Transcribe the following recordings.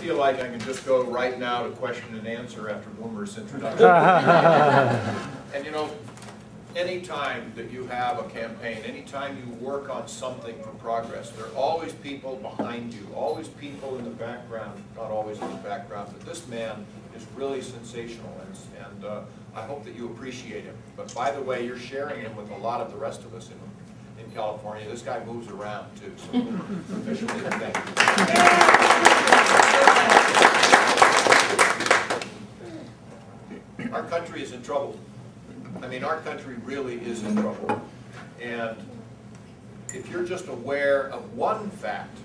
feel like I can just go right now to question and answer after Boomer's introduction. And you know, anytime that you have a campaign, anytime you work on something for progress, there are always people behind you, always people in the background, not always in the background, but this man is really sensational, and I hope that you appreciate him. But by the way, you're sharing him with a lot of the rest of us in California. This guy moves around too, so officially thank you. Our country is in trouble. I mean, our country really is in trouble. And if you're just aware of one fact,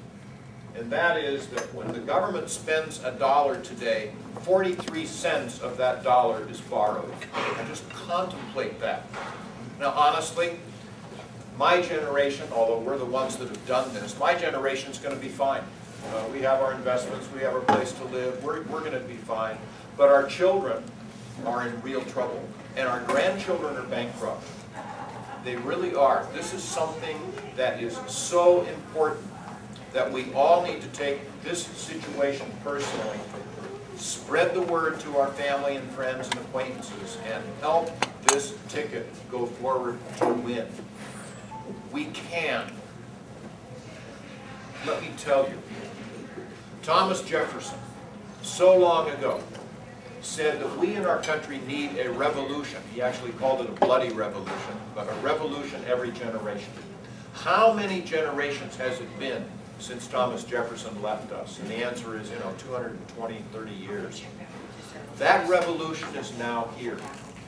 and that is that when the government spends $1 today, 43 cents of that dollar is borrowed. And just contemplate that. Now, honestly, my generation, although we're the ones that have done this, my generation's going to be fine. We have our investments, we have our place to live, we're going to be fine. But our children are in real trouble. And our grandchildren are bankrupt. They really are. This is something that is so important that we all need to take this situation personally, spread the word to our family and friends and acquaintances, and help this ticket go forward to win. We can. Let me tell you, Thomas Jefferson, so long ago, said that we in our country need a revolution. He actually called it a bloody revolution, but a revolution every generation. How many generations has it been since Thomas Jefferson left us? And the answer is, 220, 30 years. That revolution is now here.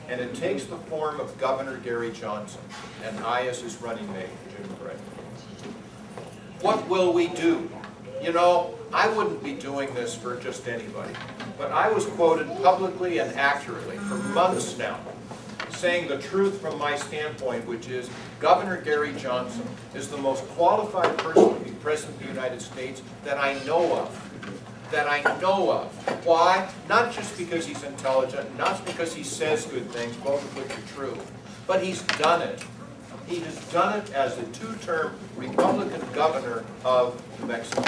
And it takes the form of Governor Gary Johnson, and I as his running mate, Jim Gray. What will we do? You know, I wouldn't be doing this for just anybody, but I was quoted publicly and accurately for months now, saying the truth from my standpoint, which is Governor Gary Johnson is the most qualified person to be President of the United States that I know of. Why? Not just because he's intelligent, not because he says good things, both of which are true, but he's done it. He has done it as a two-term Republican governor of New Mexico.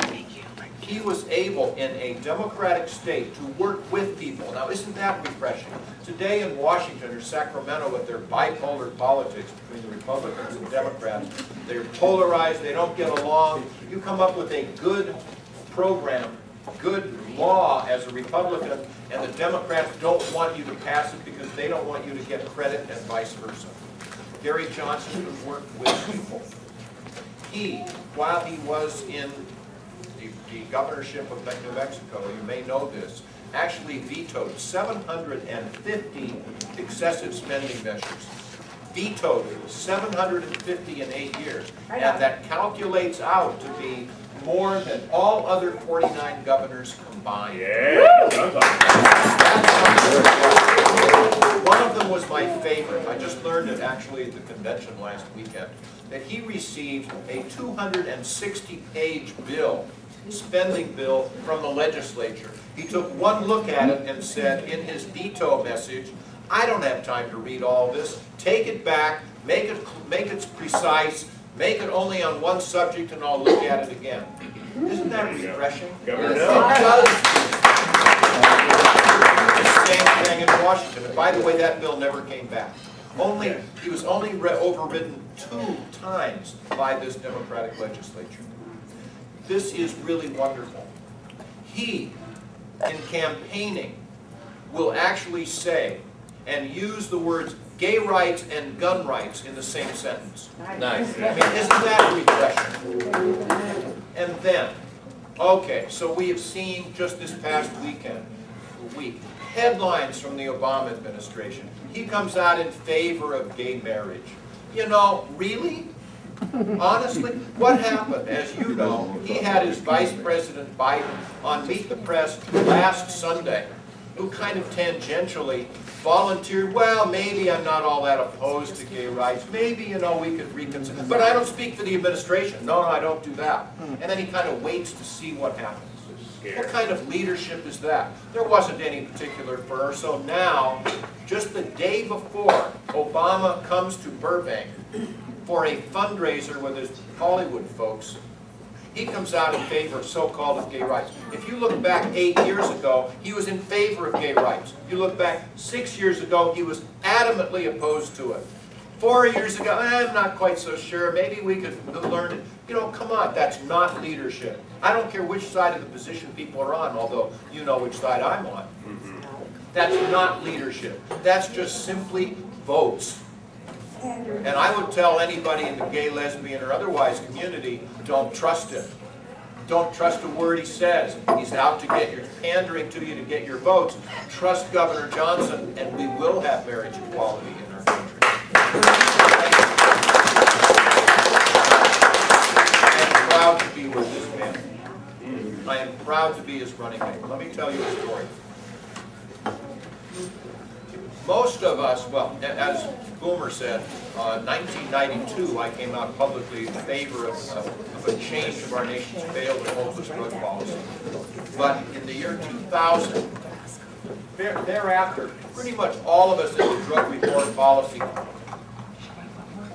He was able, in a democratic state, to work with people. Now, isn't that refreshing? Today in Washington or Sacramento, with their bipolar politics between the Republicans and Democrats, they're polarized, they don't get along. You come up with a good program, good law as a Republican, and the Democrats don't want you to pass it because they don't want you to get credit, and vice versa. Gary Johnson could work with people. He, while he was in the governorship of New Mexico, you may know this, actually vetoed 750 excessive spending measures. Vetoed 750 in 8 years. And that calculates out to be more than all other 49 governors combined. Yeah. One of them was my favorite. I just learned it actually at the convention last weekend, that he received a 260-page bill, spending bill from the legislature. He took one look at it and said in his veto message, I don't have time to read all this. Take it back, make it precise, make it only on one subject, and I'll look at it again. Isn't that refreshing? Governor, same thing in Washington. And by the way, that bill never came back. He was only overridden 2 times by this Democratic legislature. This is really wonderful. He, in campaigning, will actually say and use the words gay rights and gun rights in the same sentence. Nice. I mean, isn't that refreshing? And then, okay, so we have seen just this past week, headlines from the Obama administration. He comes out in favor of gay marriage. You know, really? Honestly, what happened? As you know, he had his Vice President Biden on Meet the Press last Sunday, who kind of tangentially volunteered, well, maybe I'm not all that opposed to gay rights. Maybe, we could reconsider. But I don't speak for the administration. No, I don't do that. And then he kind of waits to see what happens. What kind of leadership is that? There wasn't any particular fur. So now, just the day before Obama comes to Burbank for a fundraiser with his Hollywood folks, He comes out in favor of so-called gay rights. If you look back 8 years ago, he was in favor of gay rights. You look back 6 years ago, he was adamantly opposed to it. 4 years ago, I'm not quite so sure, maybe we could learn it. You know, come on, that's not leadership. I don't care which side of the position people are on, although you know which side I'm on. That's not leadership. That's just simply votes. And I would tell anybody in the gay, lesbian, or otherwise community, don't trust him. Don't trust a word he says. He's out to get your, pandering to you to get your votes. Trust Governor Johnson, and we will have marriage equality in our country. I am proud to be with this man. I am proud to be his running mate. Let me tell you a story. Most of us, well, as Boomer said, 1992 I came out publicly in favor of a change of our nation's failed and hopeless drug policy. But in the year 2000, thereafter, pretty much all of us in the drug reform policy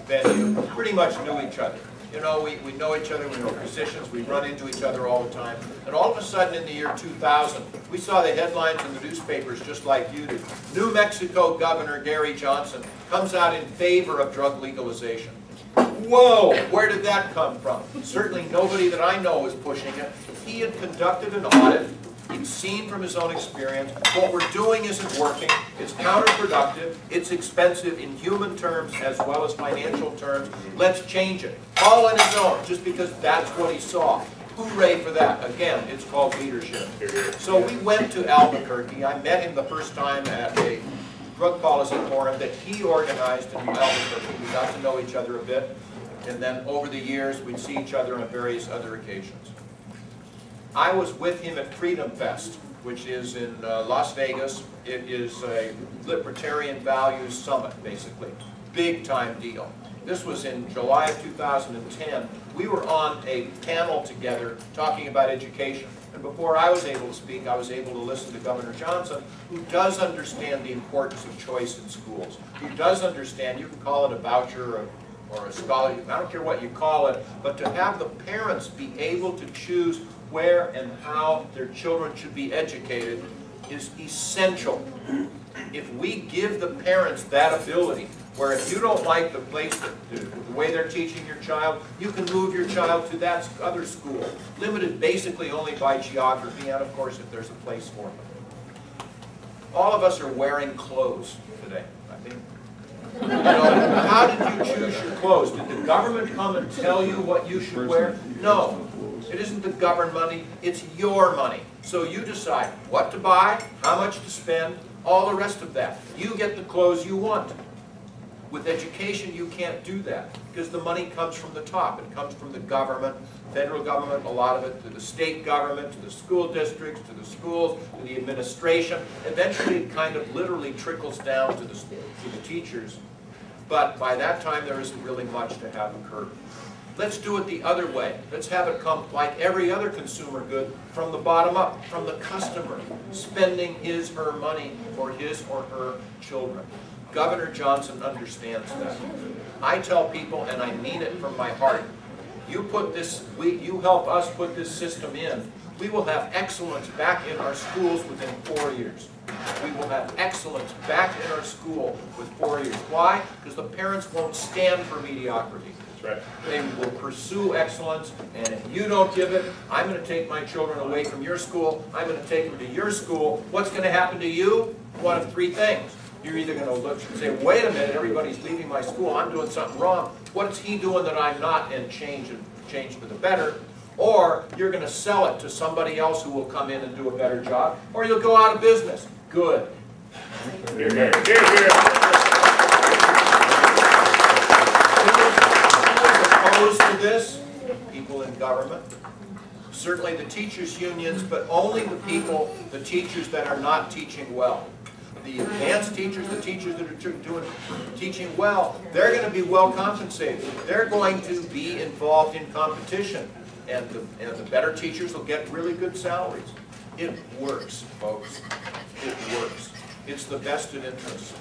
venue pretty much knew each other. You know, we know each other, we know positions, we run into each other all the time. And all of a sudden in the year 2000, we saw the headlines in the newspapers just like you do. New Mexico Governor Gary Johnson comes out in favor of drug legalization. Whoa, where did that come from? Certainly nobody that I know is pushing it. He had conducted an audit. He'd seen from his own experience, what we're doing isn't working, it's counterproductive, it's expensive in human terms as well as financial terms, let's change it. All on his own, just because that's what he saw. Hooray for that. Again, it's called leadership. So we went to Albuquerque. I met him the first time at a drug policy forum that he organized in Albuquerque. We got to know each other a bit, and then over the years we'd see each other on various other occasions. I was with him at Freedom Fest, which is in Las Vegas. It is a Libertarian Values Summit, basically. Big time deal. This was in July of 2010. We were on a panel together talking about education. And before I was able to speak, I was able to listen to Governor Johnson, who does understand the importance of choice in schools. He does understand, you can call it a voucher or a scholarship, I don't care what you call it, but to have the parents be able to choose where and how their children should be educated is essential. If we give the parents that ability, where if you don't like the place, the way they're teaching your child, you can move your child to that other school, limited basically only by geography and of course if there's a place for them. All of us are wearing clothes today, I think. You know, how did you choose your clothes? Did the government come and tell you what you should wear? No. It isn't the government money, it's your money. So you decide what to buy, how much to spend, all the rest of that. You get the clothes you want. With education, you can't do that because the money comes from the top. It comes from the government, federal government, a lot of it, to the state government, to the school districts, to the schools, to the administration. Eventually, it kind of literally trickles down to the teachers. But by that time, there isn't really much to have occur. Let's do it the other way. Let's have it come like every other consumer good from the bottom up, from the customer, spending his, her money for his or her children. Governor Johnson understands that. I tell people, and I mean it from my heart, you help us put this system in, we will have excellence back in our schools within 4 years. We will have excellence back in our school with 4 years. Why? Because the parents won't stand for mediocrity. Right. They will pursue excellence, and if you don't give it, I'm going to take my children away from your school, I'm going to take them to your school. What's going to happen to you? One of three things. You're either going to look and say, wait a minute, everybody's leaving my school, I'm doing something wrong. What is he doing that I'm not, and change for the better? Or you're going to sell it to somebody else who will come in and do a better job, or you'll go out of business. Good. Here, here. Here, here. Opposed to this? People in government. Certainly the teachers' unions, but only the teachers that are not teaching well. The advanced teachers, the teachers that are teaching well, they're going to be well compensated. They're going to be involved in competition. And the better teachers will get really good salaries. It works, folks. It works. It's the vested interest.